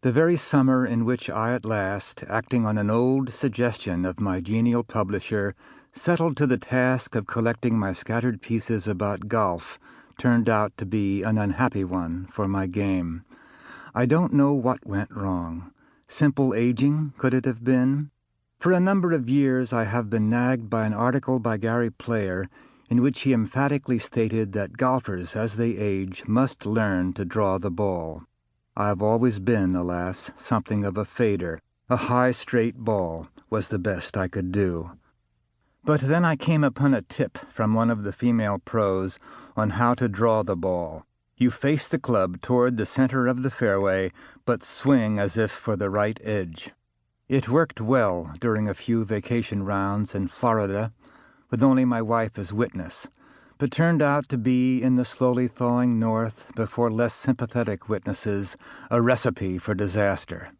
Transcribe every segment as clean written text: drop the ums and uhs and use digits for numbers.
The very summer in which I at last, acting on an old suggestion of my genial publisher, settled to the task of collecting my scattered pieces about golf, turned out to be an unhappy one for my game. I don't know what went wrong. Simple aging, could it have been? For a number of years I have been nagged by an article by Gary Player in which he emphatically stated that golfers, as they age, must learn to draw the ball. I have always been, alas, something of a fader. A high, straight ball was the best I could do. But then I came upon a tip from one of the female pros on how to draw the ball. You face the club toward the center of the fairway, but swing as if for the right edge. It worked well during a few vacation rounds in Florida, with only my wife as witness, but turned out to be, in the slowly thawing north, before less sympathetic witnesses, a recipe for disaster.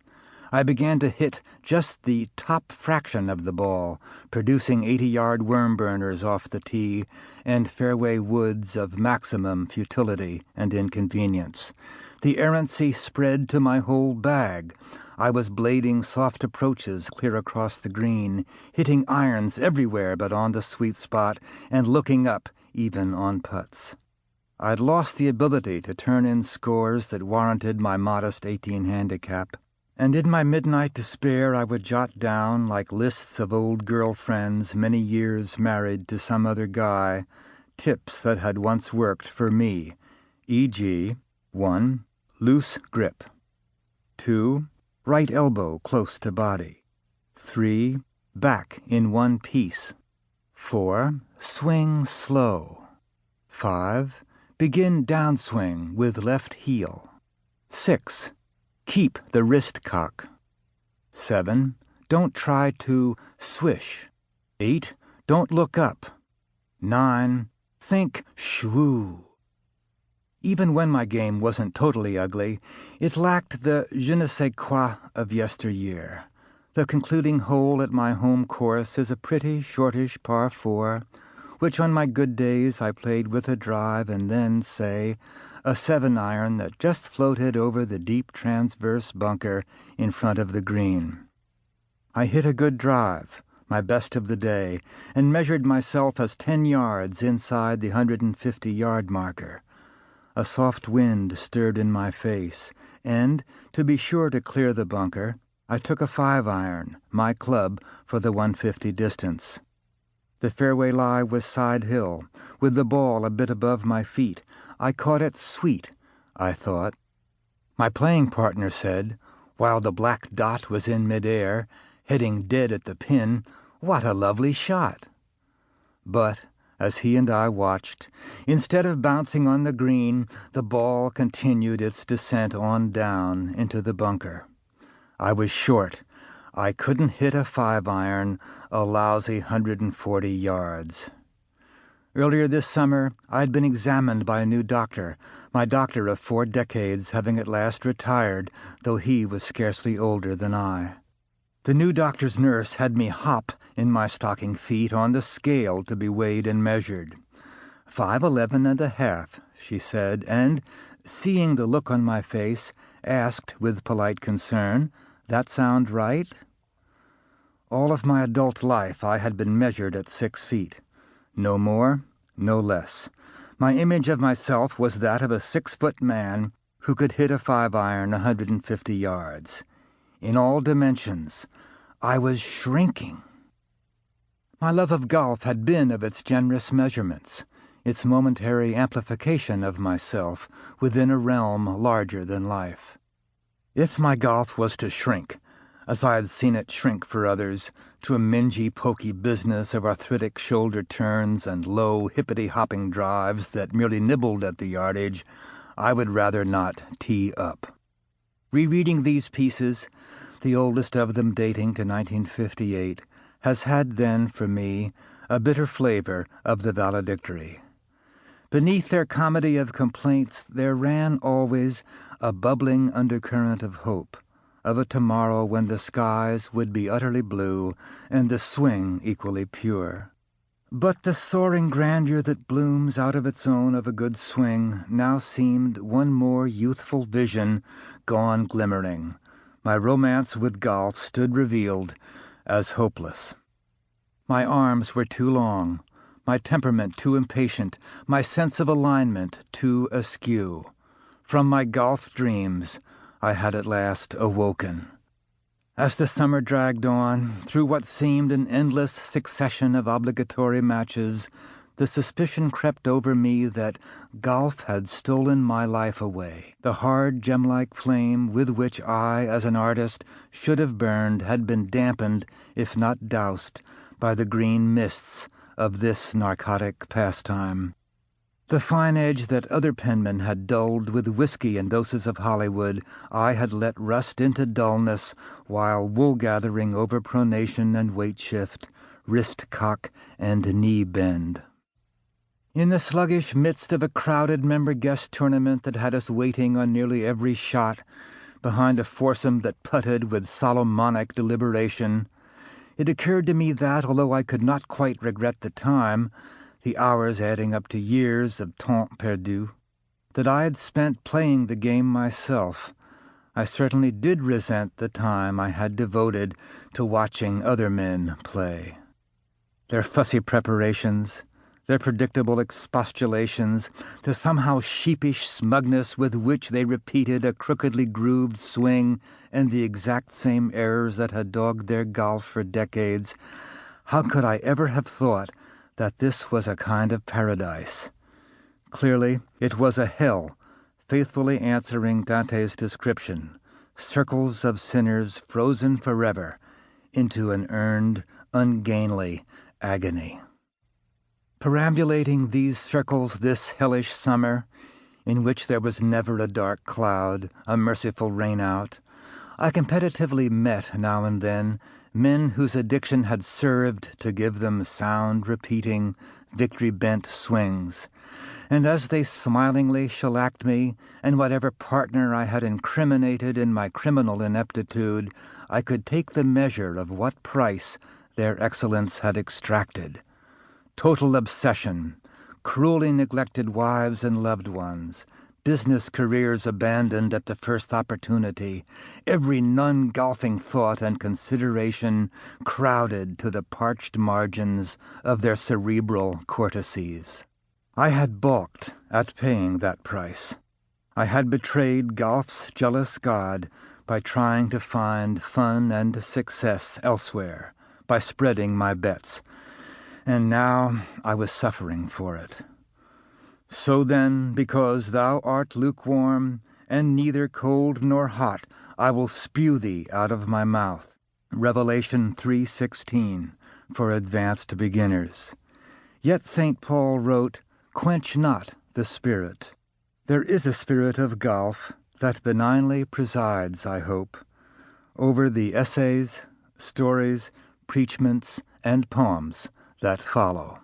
I began to hit just the top fraction of the ball, producing 80-yard worm burners off the tee and fairway woods of maximum futility and inconvenience. The errancy spread to my whole bag. I was blading soft approaches clear across the green, hitting irons everywhere but on the sweet spot, and looking up even on putts. I'd lost the ability to turn in scores that warranted my modest 18 handicap, and in my midnight despair I would jot down, like lists of old girlfriends many years married to some other guy, tips that had once worked for me, e.g., 1. Loose grip. 2. Right elbow close to body. 3. Back in one piece. 4. Swing slow. 5. Begin downswing with left heel. 6. Keep the wrist cock. 7. Don't try to swish. 8. Don't look up. 9. Think shwoo. Even when my game wasn't totally ugly, it lacked the je ne sais quoi of yesteryear. The concluding hole at my home course is a pretty, shortish par 4, which on my good days I played with a drive and then, say, a 7-iron that just floated over the deep transverse bunker in front of the green. I hit a good drive, my best of the day, and measured myself as 10 yards inside the 150-yard marker. A soft wind stirred in my face, and, to be sure to clear the bunker, I took a 5-iron, my club, for the 150 distance. The fairway lie was side hill, with the ball a bit above my feet. I caught it sweet, I thought. My playing partner said, while the black dot was in midair, heading dead at the pin, "What a lovely shot!" But, as he and I watched, instead of bouncing on the green, the ball continued its descent on down into the bunker. I was short. I couldn't hit a 5-iron, a lousy 140 yards. Earlier this summer, I'd been examined by a new doctor, my doctor of 4 decades having at last retired, though he was scarcely older than I. The new doctor's nurse had me hop in my stocking feet on the scale to be weighed and measured. 5'11½", she said, and, seeing the look on my face, asked with polite concern, "That sound right?" All of my adult life I had been measured at 6 feet. No more, no less. My image of myself was that of a 6-foot man who could hit a 5-iron 150 yards. In all dimensions, I was shrinking. My love of golf had been of its generous measurements, its momentary amplification of myself within a realm larger than life. If my golf was to shrink, as I had seen it shrink for others, to a mingy-pokey business of arthritic shoulder turns and low, hippity-hopping drives that merely nibbled at the yardage, I would rather not tee up. Rereading these pieces, the oldest of them dating to 1958, has had then, for me, a bitter flavor of the valedictory. Beneath their comedy of complaints there ran always a bubbling undercurrent of hope, of a tomorrow when the skies would be utterly blue and the swing equally pure. But the soaring grandeur that blooms out of its own of a good swing now seemed one more youthful vision gone glimmering, My romance with golf stood revealed as hopeless. My arms were too long, my temperament too impatient, my sense of alignment too askew. From my golf dreams I had at last awoken. As the summer dragged on, through what seemed an endless succession of obligatory matches, the suspicion crept over me that golf had stolen my life away. The hard, gem-like flame with which I, as an artist, should have burned had been dampened, if not doused, by the green mists of this narcotic pastime. The fine edge that other penmen had dulled with whiskey and doses of Hollywood, I had let rust into dullness while wool-gathering over pronation and weight shift, wrist cock and knee bend. In the sluggish midst of a crowded member-guest tournament that had us waiting on nearly every shot, behind a foursome that putted with Solomonic deliberation, it occurred to me that, although I could not quite regret the time, the hours adding up to years of temps perdu, that I had spent playing the game myself, I certainly did resent the time I had devoted to watching other men play. Their fussy preparations, their predictable expostulations, the somehow sheepish smugness with which they repeated a crookedly grooved swing and the exact same errors that had dogged their golf for decades, how could I ever have thought that this was a kind of paradise? Clearly, it was a hell, faithfully answering Dante's description, circles of sinners frozen forever into an earned, ungainly agony. Perambulating these circles this hellish summer, in which there was never a dark cloud, a merciful rain-out, I competitively met, now and then, men whose addiction had served to give them sound, repeating, victory-bent swings, and as they smilingly shellacked me and whatever partner I had incriminated in my criminal ineptitude, I could take the measure of what price their excellence had extracted. Total obsession, cruelly neglected wives and loved ones, business careers abandoned at the first opportunity, every non-golfing thought and consideration crowded to the parched margins of their cerebral cortices. I had balked at paying that price. I had betrayed golf's jealous god by trying to find fun and success elsewhere, by spreading my bets, and now I was suffering for it. So then, because thou art lukewarm, and neither cold nor hot, I will spew thee out of my mouth. Revelation 3:16, for advanced beginners. Yet St. Paul wrote, "Quench not the spirit." There is a spirit of golf that benignly presides, I hope, over the essays, stories, preachments, and poems that follow.